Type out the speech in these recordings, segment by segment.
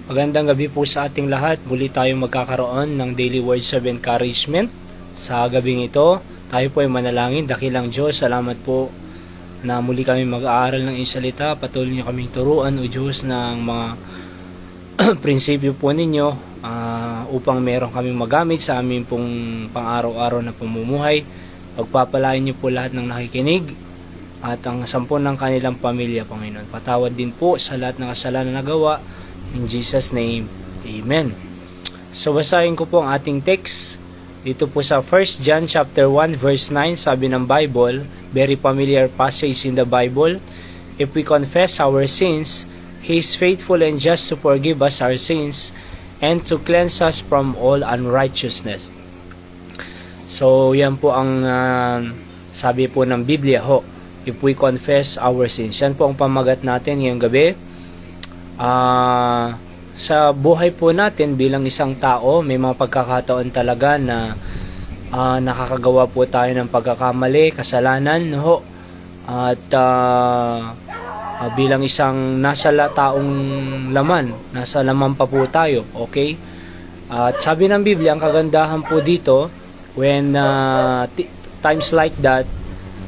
Magandang gabi po sa ating lahat. Muli tayong magkakaroon ng daily words of encouragement. Sa gabing ito, tayo po ay manalangin. Dakilang Diyos, salamat po na muli kami mag-aaral ng iyong salita. Patuloy niyo kaming turuan, O Diyos, ng mga prinsipyo po ninyo upang meron kaming magamit sa aming pong pang-araw-araw na pamumuhay. Pagpapalain niyo po lahat ng nakikinig at ang 10 ng kanilang pamilya, Panginoon. Patawad din po sa lahat ng kasalanan na gawa. In Jesus' name, Amen. So basahin ko po ang ating text dito po sa 1 John chapter 1 verse 9. Sabi ng Bible, very familiar passage in the Bible, if we confess our sins, He is faithful and just to forgive us our sins and to cleanse us from all unrighteousness. So yan po ang sabi po ng Biblia ho, if we confess our sins. Yan po ang pamagat natin ngayong gabi. Sa buhay po natin bilang isang tao, may mga pagkakataon talaga na nakakagawa po tayo ng pagkakamali, kasalanan ho. At bilang isang nasa taong laman, nasa laman pa po tayo, okay? At sabi ng Biblia, ang kagandahan po dito, when times like that,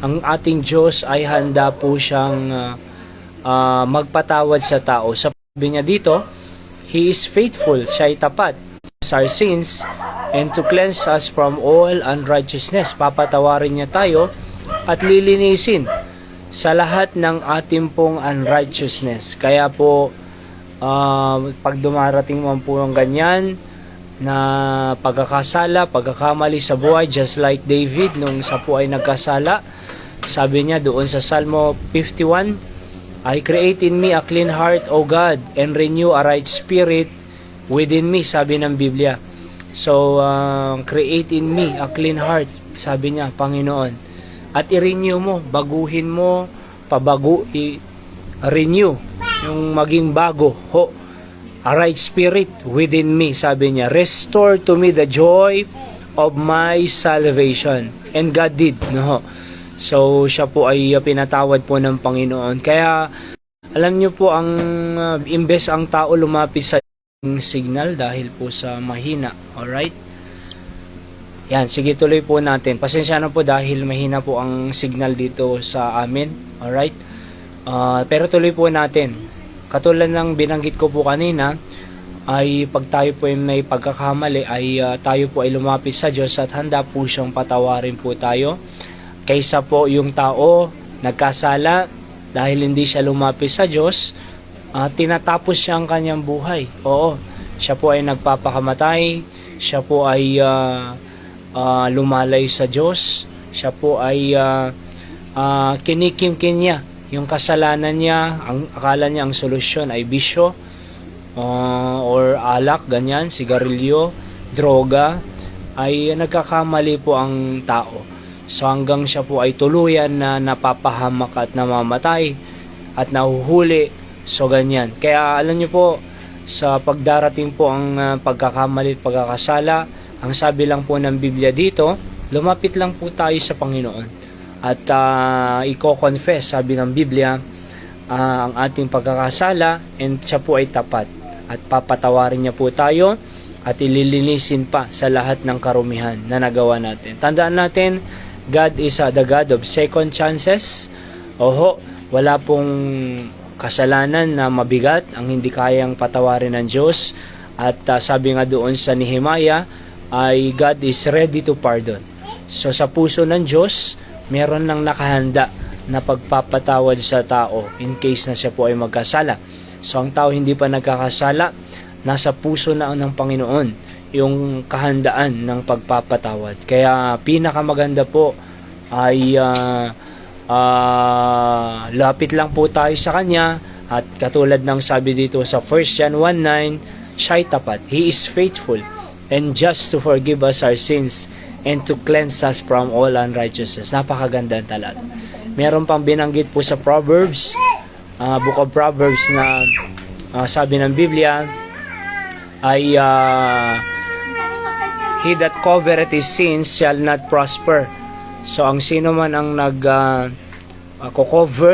ang ating Diyos ay handa po siyang magpatawad sa tao. Sabi niya dito, He is faithful, siya ay tapat sa our sins and to cleanse us from all unrighteousness. Papatawarin niya tayo at lilinisin sa lahat ng ating pong unrighteousness. Kaya po, pag dumarating mo po ang ganyan na pagkakasala, pagkakamali sa buhay, just like David nung sa po ay nagkasala, sabi niya doon sa Salmo 51, I create in me a clean heart, O God, and renew a right spirit within me, sabi ng Biblia. So, create in me a clean heart, sabi niya, Panginoon. At i-renew mo, baguhin mo, renew, yung maging bago, ho, a right spirit within me, sabi niya. Restore to me the joy of my salvation. And God did, no? So, siya po ay pinatawad po ng Panginoon. Kaya, alam niyo po, ang imbes ang tao lumapit sa signal dahil po sa mahina. Alright? Yan, sige tuloy po natin. Pasensya na po dahil mahina po ang signal dito sa amin. Alright? Pero tuloy po natin. Katulad ng binanggit ko po kanina, ay pag tayo po ay may pagkakamali, ay tayo po ay lumapit sa Diyos at handa po siyang patawarin po tayo. Kaysa po yung tao nagkasala dahil hindi siya lumapit sa Diyos, tinatapos siya ang kanyang buhay. Oo, siya po ay nagpapakamatay, siya po ay lumalay sa Diyos, siya po ay kinikimkin niya yung kasalanan niya, ang akala niya ang solusyon ay bisyo or alak, ganyan, sigarilyo, droga, ay nagkakamali po ang tao. So hanggang siya po ay tuluyan na napapahamak at namamatay at nahuhuli. So ganyan. Kaya alam niyo po, sa pagdarating po ang pagkakamali at pagkakasala, ang sabi lang po ng Biblia dito, lumapit lang po tayo sa Panginoon. At i-confess, sabi ng Biblia, ang ating pagkakasala and siya po ay tapat. At papatawarin niya po tayo at ililinisin pa sa lahat ng karumihan na nagawa natin. Tandaan natin, God is the God of second chances. Oho, wala pong kasalanan na mabigat ang hindi kayang patawarin ng Diyos. At sabi nga doon sa Nehemiah, ay God is ready to pardon. So sa puso ng Diyos, meron lang nakahanda na pagpapatawad sa tao in case na siya po ay magkasala. So ang tao hindi pa nagkakasala, nasa puso na ng Panginoon yung kahandaan ng pagpapatawad. Kaya pinakamaganda po ay lapit lang po tayo sa Kanya at katulad ng sabi dito sa 1 John 1:9, siya ay tapat. He is faithful and just to forgive us our sins and to cleanse us from all unrighteousness. Napakaganda talaga. Meron pang binanggit po sa Proverbs, Book of Proverbs na sabi ng Biblia ay he that covereth his sins shall not prosper. So ang sino man ang nag-cover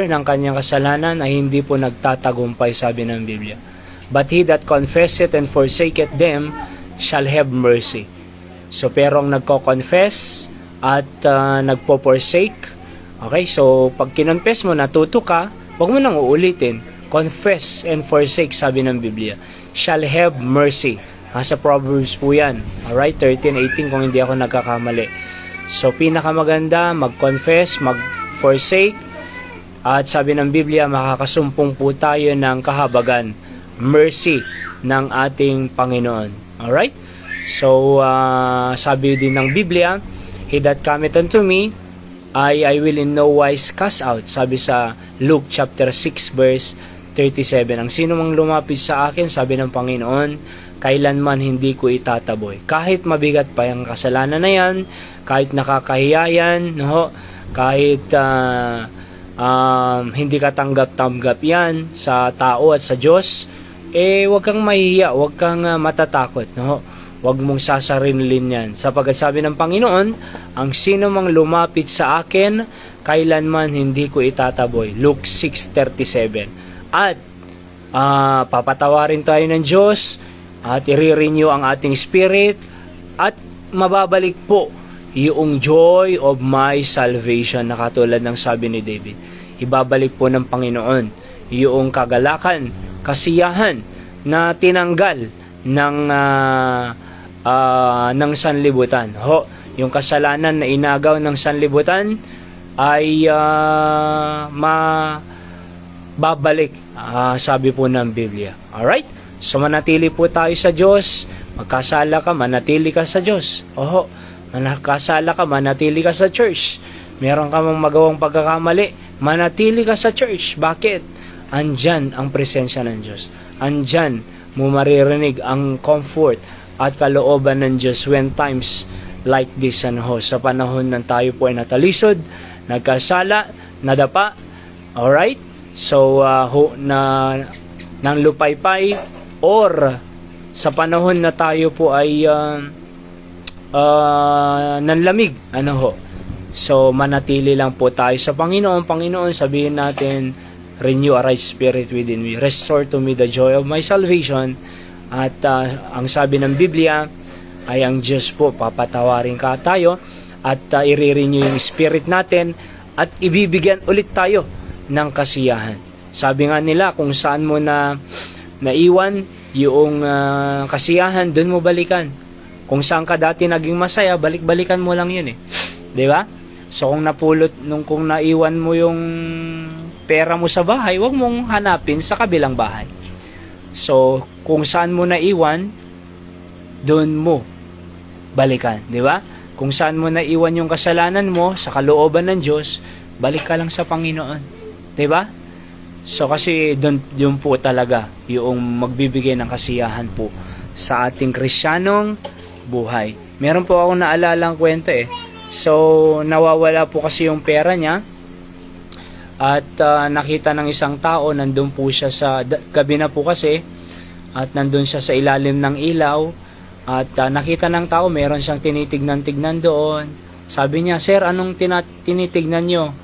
ng kanyang kasalanan ay hindi po nagtatagumpay, sabi ng Biblia. But he that confesseth and forsaketh them shall have mercy. So pero ang nagko-confess at nagpo-forsake, okay, so pag kinonfess mo, natuto ka, huwag mo nang uulitin. Confess and forsake, sabi ng Biblia, shall have mercy. Sa Proverbs po yan. Alright, 13:18 kung hindi ako nagkakamali. So pinakamaganda, mag-confess, mag-forsake, at sabi ng Biblia, makakasumpong po tayo ng kahabagan, mercy ng ating Panginoon. Alright? So, sabi din ng Biblia, he that cometh unto me, I will in no wise cast out. Sabi sa Luke chapter 6 verse 37. Ang sino mang lumapit sa akin, sabi ng Panginoon, kailanman hindi ko itataboy. Kahit mabigat pa yung kasalanan na yan, kahit nakakahiya yan, no? Kahit hindi ka tanggap-tanggap yan sa tao at sa Diyos, huwag kang mahihiya, huwag kang matatakot, no? Huwag mong sasarinlin yan. Sapagkat sabi ng Panginoon, ang sino mang lumapit sa akin, kailanman hindi ko itataboy. Luke 6:37. At papatawarin tayo ng Diyos, at i-renew ang ating spirit, at mababalik po yung joy of my salvation, na katulad ng sabi ni David. Ibabalik po ng Panginoon yung kagalakan, kasiyahan na tinanggal ng sanlibutan. Yung kasalanan na inagaw ng sanlibutan ay babalik, sabi po ng Biblia. Alright? So manatili po tayo sa Diyos. Magkasala ka, manatili ka sa Diyos. Manakasala ka, manatili ka sa church. Meron ka mang magawang pagkakamali, manatili ka sa church. Bakit? Andyan ang presensya ng Diyos. Andyan mo maririnig ang comfort at kalooban ng Diyos when times like this, sa panahon ng tayo po ay natalisod, nagkasala, nadapa. Alright? So, nang lupaypay, or sa panahon na tayo po ay nanlamig, So, manatili lang po tayo sa Panginoon. Panginoon, sabihin natin, renew a right spirit within me. Restore to me the joy of my salvation. At ang sabi ng Biblia ay ang Diyos po, papatawarin ka tayo at i-renew yung spirit natin at ibibigyan ulit tayo ng kasiyahan. Sabi nga nila, kung saan mo na naiwan yung kasiyahan, doon mo balikan. Kung saan ka dati naging masaya, balik-balikan mo lang yun, 'di ba? So kung kung naiwan mo yung pera mo sa bahay, wag mong hanapin sa kabilang bahay. So kung saan mo naiwan, doon mo balikan, 'di ba? Kung saan mo naiwan yung kasalanan mo, sa kalooban ng Diyos, balik ka lang sa Panginoon, 'di ba? So kasi doon po talaga yung magbibigay ng kasiyahan po sa ating Kristiyanong buhay. Meron po akong naalalang kwento So nawawala po kasi yung pera niya, at nakita ng isang tao, nandun po siya sa gabi na po kasi, at nandun siya sa ilalim ng ilaw, at nakita ng tao, meron siyang tinitignan-tignan doon. Sabi niya, "Sir, anong tinitignan nyo?"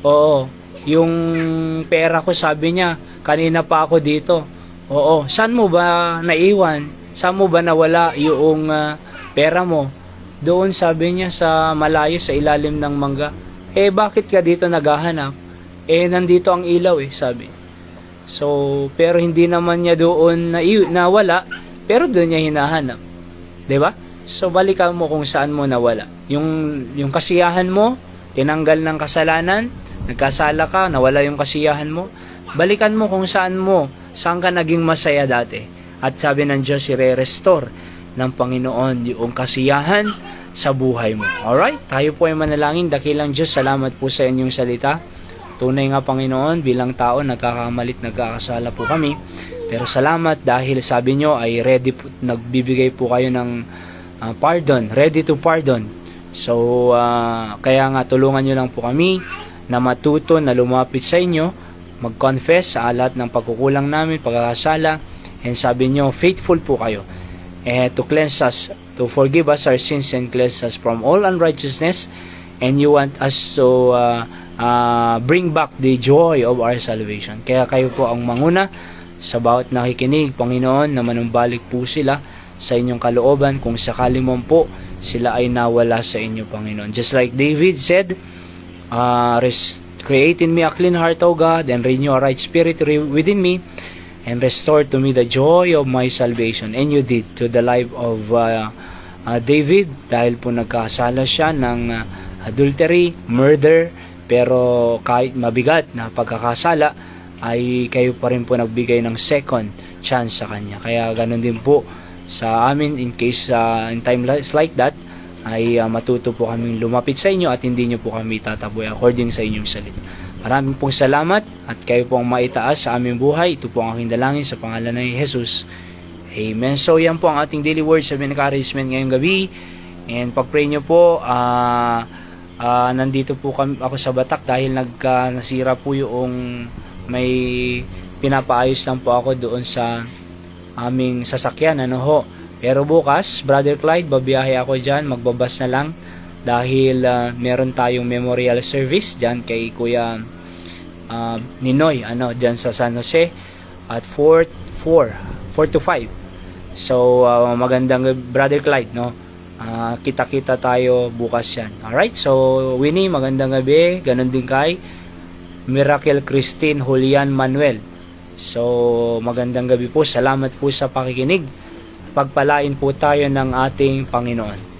"Oo, yung pera ko," sabi niya, "kanina pa ako dito." "Oo, saan mo ba naiwan? Saan mo ba nawala yung pera mo?" "Doon," sabi niya, "sa malayo, sa ilalim ng mangga." Bakit ka dito naghahanap?" Nandito ang ilaw sabi. So, pero hindi naman niya doon nawala, pero doon niya hinahanap. 'Di ba? So, balikan mo kung saan mo nawala. Yung kasiyahan mo, tinanggal ng kasalanan, nagkasala ka, nawala yung kasiyahan mo, balikan mo kung saan ka naging masaya dati. At sabi ng Diyos, i-restore ng Panginoon yung kasiyahan sa buhay mo. Alright? Tayo po ay manalangin. Dakilang Diyos, salamat po sa inyong salita. Tunay nga, Panginoon, bilang tao, nagkakamalit, nagkakasala po kami. Pero salamat dahil sabi nyo ay ready po, nagbibigay po kayo ng pardon, ready to pardon. So, kaya nga tulungan nyo lang po kami na matuto na lumapit sa inyo, mag-confess sa lahat ng pagkukulang namin, pagkakasala, and sabi nyo, faithful po kayo to cleanse us, to forgive us our sins and cleanse us from all unrighteousness, and you want us to bring back the joy of our salvation. Kaya kayo po ang manguna sa bawat nakikinig, Panginoon, na manumbalik po sila sa inyong kalooban kung sakali mo po sila ay nawala sa inyo, Panginoon. Just like David said, create in me a clean heart, O God, and renew a right spirit within me, and restore to me the joy of my salvation. And you did to the life of David, dahil po nagkasala siya ng adultery, murder, pero kahit mabigat na pagkakasala, ay kayo pa rin po nagbigay ng second chance sa kanya. Kaya ganun din po sa amin, in case in time like that, ay matuto po kaming lumapit sa inyo at hindi nyo po kami tataboy according sa inyong salita. Maraming pong salamat at kayo po ang maitaas sa aming buhay. Ito po ang aking dalangin sa pangalan ng Jesus. Amen. So yan po ang ating daily words of encouragement ngayong gabi. And pag-pray nyo po, nandito po ako sa Batak dahil nasira po yung may pinapaayos lang po ako doon sa aming sasakyan, Pero bukas, Brother Clyde, babiyahe ako dyan, magbabas na lang dahil meron tayong memorial service dyan kay Kuya Ninoy, dyan sa San Jose at 4 to 5. So, magandang Brother Clyde, kita-kita tayo bukas yan. Alright, so Winnie, magandang gabi, ganun din kay Miracle Christine Julian Manuel. So, magandang gabi po. Salamat po sa pakikinig. Pagpalain po tayo ng ating Panginoon.